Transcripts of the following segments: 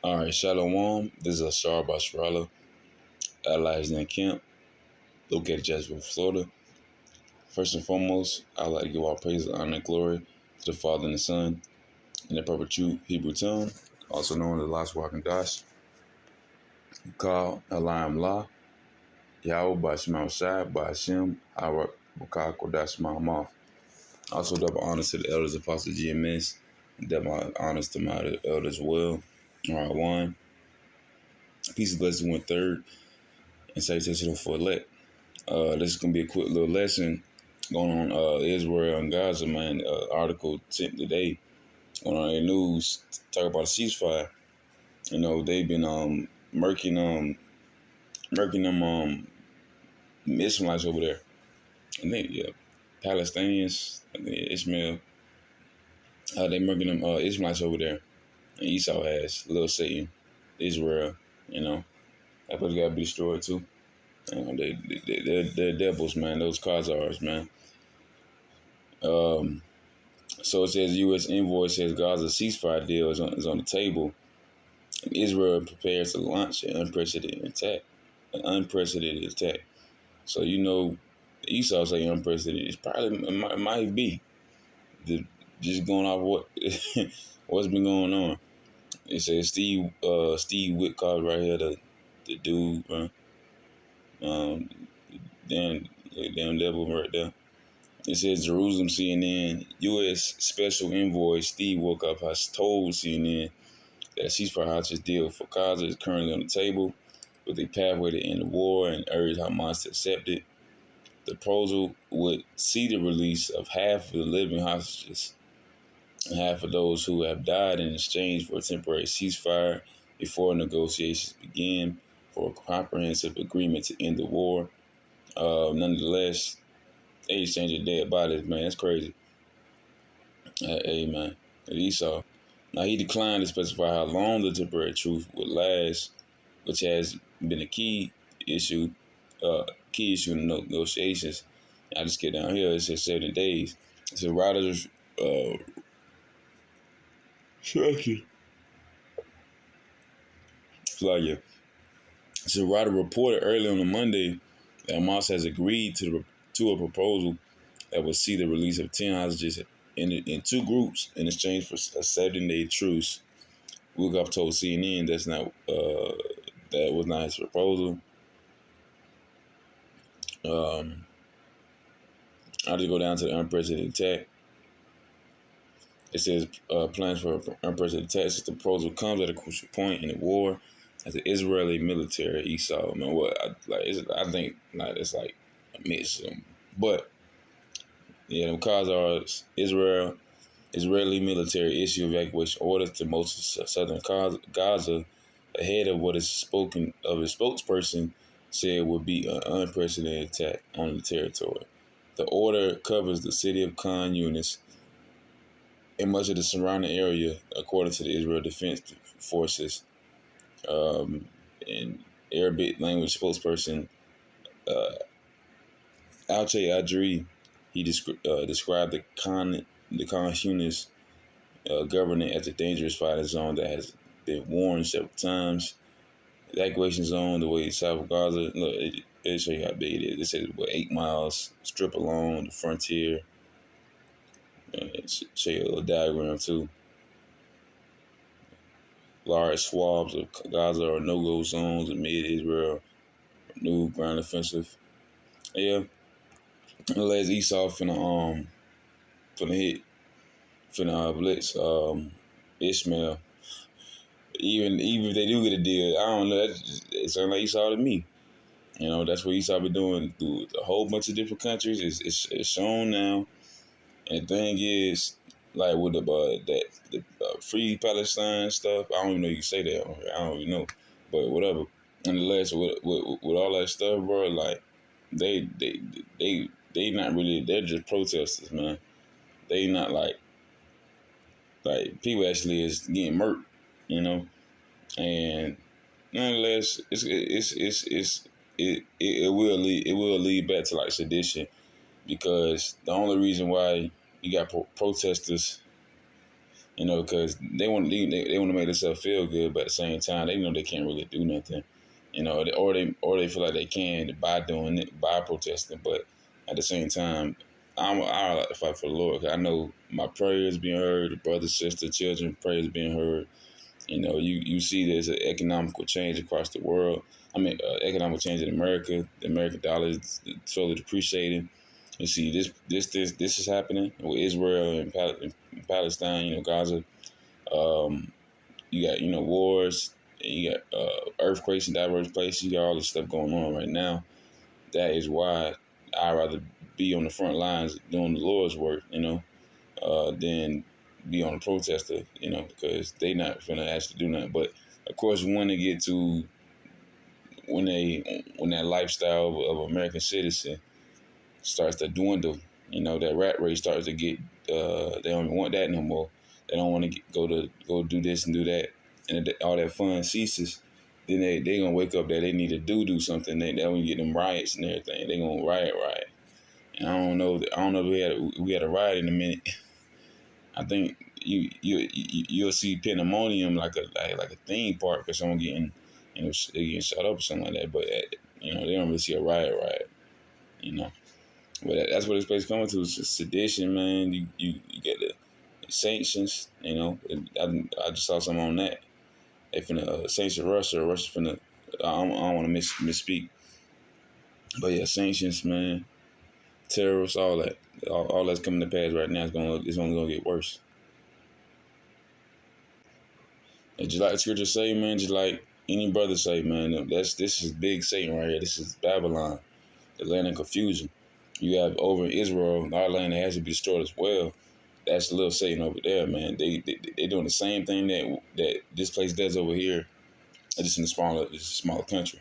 All right, Shalom. This is Ashar Basharala, allies in camp, located in Jacksonville, Florida. First and foremost, I'd like to give all praise, honor, and glory to the Father and the Son, in the perpetual Hebrew tongue, also known as Lashwak and Dash, Kal, Elam La, Yahweh Bashmal Shai, Bashem, Harak, Bukak, Kodash Mahamoth. Also, double honors to the elders, Apostle GMS, and double honors to my elders as well. All right, one. Peace and blessing went third, and salutation for elect. This is gonna be a quick little lesson going on Israel and Gaza, man. Article 10 today on the news talk about a ceasefire. You know, they've been murking them Ishmaelites over there. I think Palestinians, I think Ishmael, they murking them Ishmaelites over there. And Esau has little Satan, Israel, you know. That place gotta be destroyed too. You know, they're devils, man. Those Khazars, man. So it says U.S. envoy says Gaza ceasefire deal is on the table. And Israel prepares to launch an unprecedented attack. So Esau say unprecedented. It's probably it might be just going off what what's been going on. It says Steve Witkoff right here, the dude, um, damn devil right there. It says Jerusalem CNN, U.S. Special Envoy Steve Witkoff has told CNN that a ceasefire hostage deal for Gaza is currently on the table with a pathway to end the war and urged Hamas to accept it. The proposal would see the release of half of the living hostages and half of those who have died in exchange for a temporary ceasefire before negotiations begin for a comprehensive agreement to end the war. Nonetheless, they exchanging dead bodies, man. That's crazy. Hey, man. Esau. Now, he declined to specify how long the temporary truce would last, which has been a key issue in negotiations. I just get down here. It says 70 days. It says Reuters, Flyer. So Reuters reported early on a Monday that Hamas has agreed to a proposal that would see the release of 10 hostages in two groups in exchange for a 7-day truce. Witkoff told CNN that was not his proposal. I'll just go down to the unprecedented attack. It says plans for unprecedented attacks. The proposal comes at a crucial point in the war as the Israeli military Esau. Man, I think it's like a mix of them. But yeah, the cause are Israeli military issue evacuation orders to most of southern Gaza ahead of what is spoken of. A spokesperson said would be an unprecedented attack on the territory. The order covers the city of Khan Yunis and much of the surrounding area, according to the Israel Defense Forces. And Arabic language spokesperson Alche Adri, he described the Khan Yunis governing as a dangerous fighting zone that has been warned several times. The evacuation zone, the way south of Gaza, look, it show you how big it is. It says 8 miles strip along the frontier. It show you a little diagram too. Large swabs of Gaza are no-go zones amid Israel new ground offensive. Yeah, unless Esau finna blitz Ishmael. Even if they do get a deal, I don't know. It sounds like Esau to me. You know, that's what Esau been doing through a whole bunch of different countries. It's shown now. And the thing is, like with the free Palestine stuff, I don't even know you can say that. I don't even know, but whatever. Nonetheless, with all that stuff, bro, like they not really. They're just protesters, man. They not like people actually is getting murked, you know. And nonetheless, it will lead back to like sedition, because the only reason why you got protesters Because they want to make themselves feel good, but at the same time, they know they can't really do nothing, or they feel like they can by doing it, by protesting. But at the same time, I like to fight for the Lord. 'Cause I know my prayers being heard, the brothers, sisters, children prayers being heard. You see there's an economical change across the world. I mean, economic change in America. The American dollar is slowly depreciating. You see this is happening with Israel and Palestine. Gaza. Um, you got wars. You got earthquakes in diverse places. You got all this stuff going on right now. That is why I'd rather be on the front lines doing the Lord's work. Than be on a protester. Because they not finna actually do nothing. But of course, when they get to when that lifestyle of American citizen starts to dwindle, that rat race starts to get. They don't want that no more. They don't want to go do this and do that, and all that fun ceases. Then they gonna wake up that they need to do something. They gonna get them riots and everything. They gonna riot. And I don't know if we had a riot in a minute. I think you'll see pandemonium like a theme park or someone getting they getting shot up or something like that. But they don't really see a riot. You know. But that's what this place coming to is just sedition, man. You get the sanctions. I just saw something on that. They finna sanction Russia. Russia finna. I don't want to misspeak. But yeah, sanctions, man. Terrorists, all that, all that's coming to pass right now. It's only gonna get worse. And just like the scripture say, man. Just like any brother say, man. This is big Satan right here. This is Babylon, the land of confusion. You have over in Israel, our land that has to be destroyed as well. That's a little Satan over there, man. They doing the same thing that this place does over here, just in a smaller country.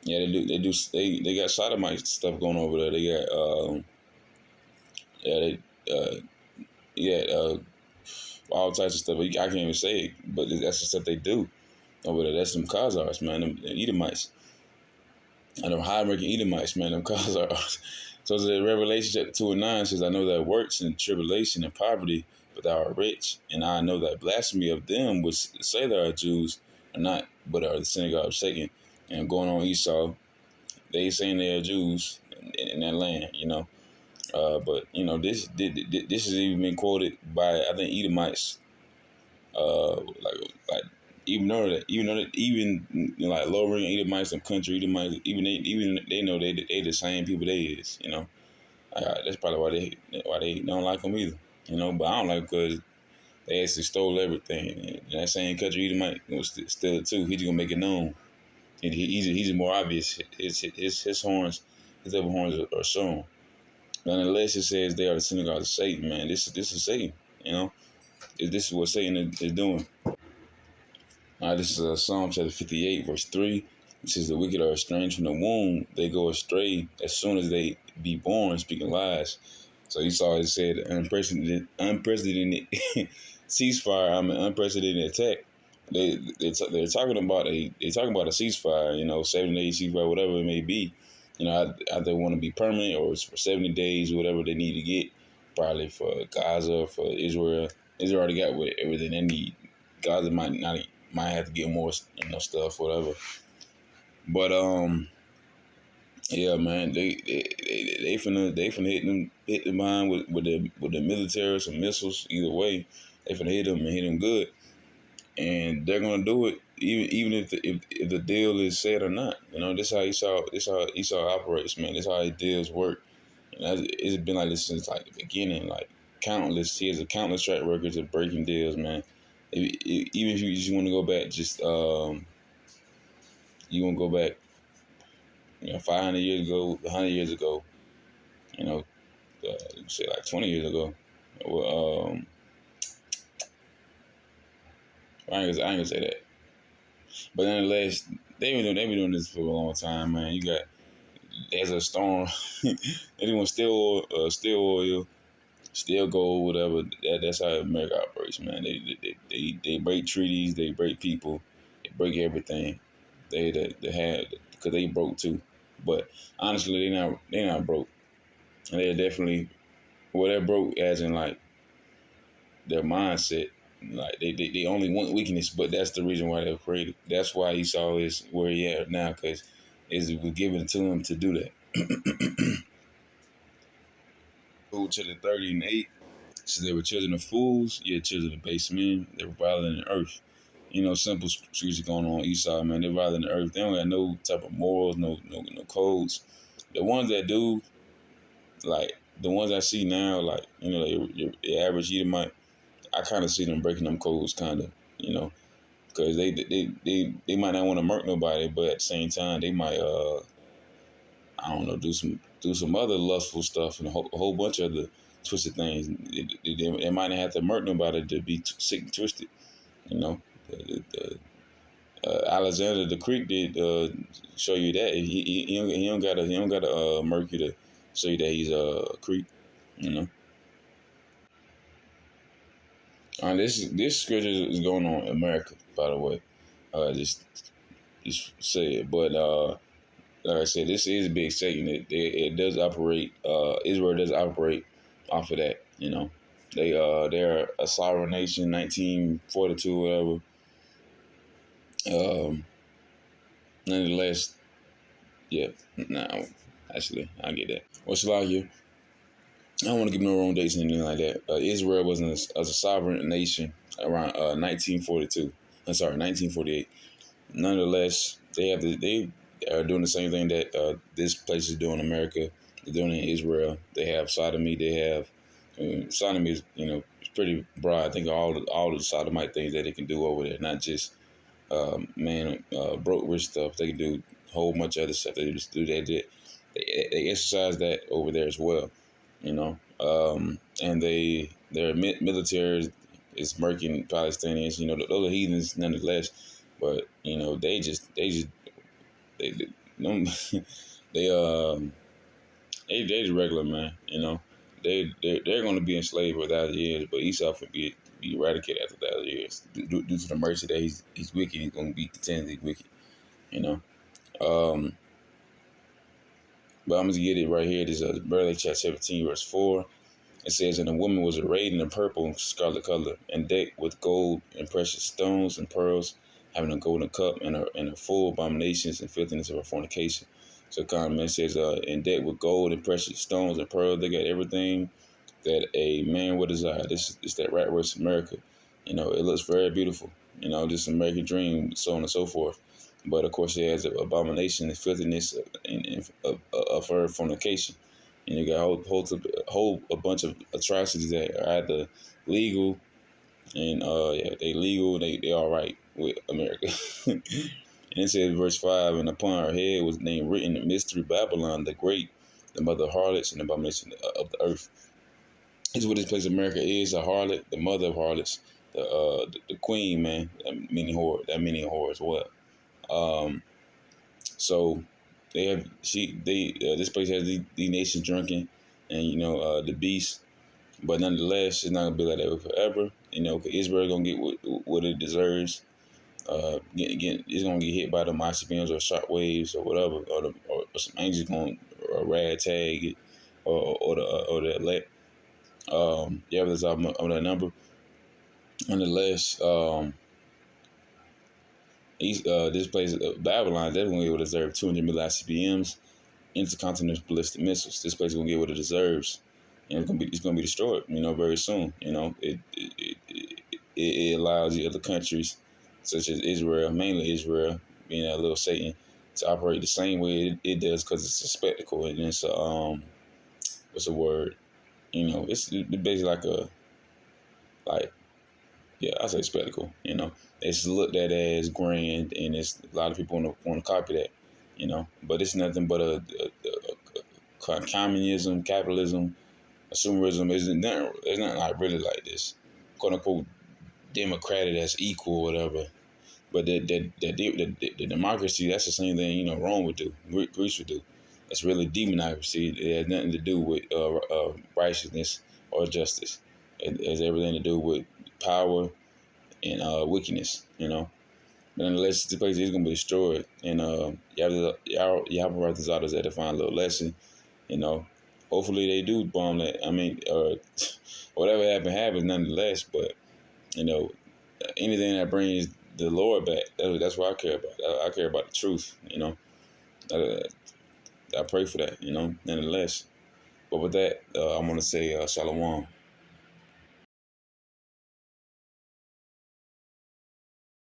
Yeah, they got sodomite stuff going over there. They got yeah they yeah all types of stuff. I can't even say it, but that's the stuff they do over there. That's them Khazars, man. Them Edomites. And them high-ranking Edomites, man. Them Khazars. So the Revelation chapter 2:9 says, I know that works in tribulation and poverty, but thou art rich. And I know that blasphemy of them which say they are Jews are not, but are the synagogue of Satan. And going on Esau, they saying they are Jews in that land. But this has even been quoted by I think Edomites, like even like lowering Edomites and country Edomites, even they know they the same people they is. That's probably why they don't like them either. But I don't like because they actually stole everything. And that same country Edomite was steal it too. He just gonna make it known. He's more obvious. His horns, his double horns are shown. Nonetheless, it says they are the synagogue of Satan. Man, this is Satan. This is what Satan is doing. This is Psalm chapter 58, verse 3. It says, the wicked are estranged from the womb. They go astray as soon as they be born, speaking lies. So you saw it said unprecedented ceasefire. Unprecedented attack. They're talking about a ceasefire. 7 day ceasefire, whatever it may be. I they want to be permanent or it's for 70 days, whatever they need to get. Probably for Gaza, for Israel. Israel already got everything they need. Gaza might have to get more, stuff, whatever. But yeah, man, they finna hit the mine with the military, some missiles. Either way, they finna hit them and hit them good, and they're gonna do it even if the deal is said or not. This how Esau operates, man. This how his deals work. And it's been like this since like the beginning, like countless. He has a countless track records of breaking deals, man. Even if you just want to go back, you want to go back, 500 years ago, 100 years ago, say like 20 years ago. Well, I ain't gonna say that, but nonetheless, they been doing this for a long time, man. There's a storm. They want steel oil, steel gold, whatever. That's how America operates, man. They break treaties, they break people, they break everything. They had because they broke too, but honestly, they not broke. And they're definitely they're broke as in like their mindset. Like they only want weakness, but that's the reason why they're created. That's why Esau is where he at now, because it was given to him to do that. Go to the 30 and 8. So they were children of fools, yeah, children of base men. They were violent in the earth. You know, simple streets going on Esau, man. They're violent in the earth. They don't got no type of morals, no codes. The ones that do, like the ones I see now, like you know, your average Edomite, I kind of see them breaking them codes, kind of, you know, because they might not want to murk nobody, but at the same time, they might I don't know, do some other lustful stuff and a whole bunch of other twisted things. They might not have to murk nobody to be sick and twisted, you know. Alexander the Greek did show you that he don't gotta murk you to show you that he's a Greek, you know. This scripture is going on in America, by the way. Just say it, but like I said, this is big Satan. It does operate. Israel does operate off of that. You know, they're a sovereign nation, 1942, whatever. Um, Nonetheless, yeah. No, actually, I get that. What's like you? I don't want to give no wrong dates or anything like that. Israel was as a sovereign nation around 1942. I'm sorry, 1948. Nonetheless, they are doing the same thing that this place is doing in America. They're doing it in Israel. They have sodomy. They have sodomy is it's pretty broad. I think all the sodomite things that they can do over there, not just broke rich stuff. They can do a whole bunch of other stuff. They just do that. They exercise that over there as well. You know, and their military is murking Palestinians. You know, those are heathens nonetheless. But you know, they don't they they just regular, man. You know, they're going to be enslaved for 1,000 years, but Esau will be eradicated after 1,000 years due to the mercy that he's wicked. He's going to be continually wicked. You know, um, but I'm gonna get it right here. This is Berlin chapter 17 verse 4. It says, and the woman was arrayed in a purple and scarlet color, and decked with gold and precious stones and pearls, having a golden cup and her full abominations and filthiness of her fornication. So comment says, and decked with gold and precious stones and pearls, they got everything that a man would desire. This is that right race America. You know, it looks very beautiful. You know, this American dream, so on and so forth. But of course, it has abomination and filthiness of her fornication. And you got a bunch of atrocities that are either legal and yeah, they legal. They all right with America. And it says verse 5, and upon her head was named written the mystery Babylon the Great, the mother of harlots and abomination of the earth. This is what this place America is: a harlot, the mother of harlots, the queen, man, that meaning whore as well. Um, so this place has the nation drinking, and you know the beast. But nonetheless, it's not gonna be like that forever. You know, 'cause Israel gonna get what it deserves. It's gonna get hit by the mossy beams or sharp waves or whatever, or some angels gonna ragtag it, or the elect. Yeah, there's on that number. Nonetheless, this place Babylon definitely will deserve 200 million ICBMs, intercontinental ballistic missiles. This place is gonna get what it deserves, and it's gonna be destroyed. You know, very soon. You know, it allows the other countries, such as Israel, mainly Israel, being that little Satan, to operate the same way it does because it's a spectacle and it's a what's the word? You know, it's basically like yeah, I say spectacle. You know, it's looked at as grand, and it's a lot of people want to copy that. You know, but it's nothing but a communism, capitalism, consumerism. It's not like really like this, quote unquote, democratic that's equal, whatever. But the democracy, that's the same thing, you know, Rome would do, Greece would do. It's really democracy. It has nothing to do with righteousness or justice. It has everything to do with power and wickedness, you know. But unless the place is going to be destroyed, and Yahweh Rathazadas had to find a little lesson, you know. hopefully they do bomb that. I mean, whatever happens nonetheless. But you know, anything that brings the Lord back, that's what I care about. I care about the truth. You know, uh, I pray for that. You know, nonetheless. But with that, I'm gonna say shalom.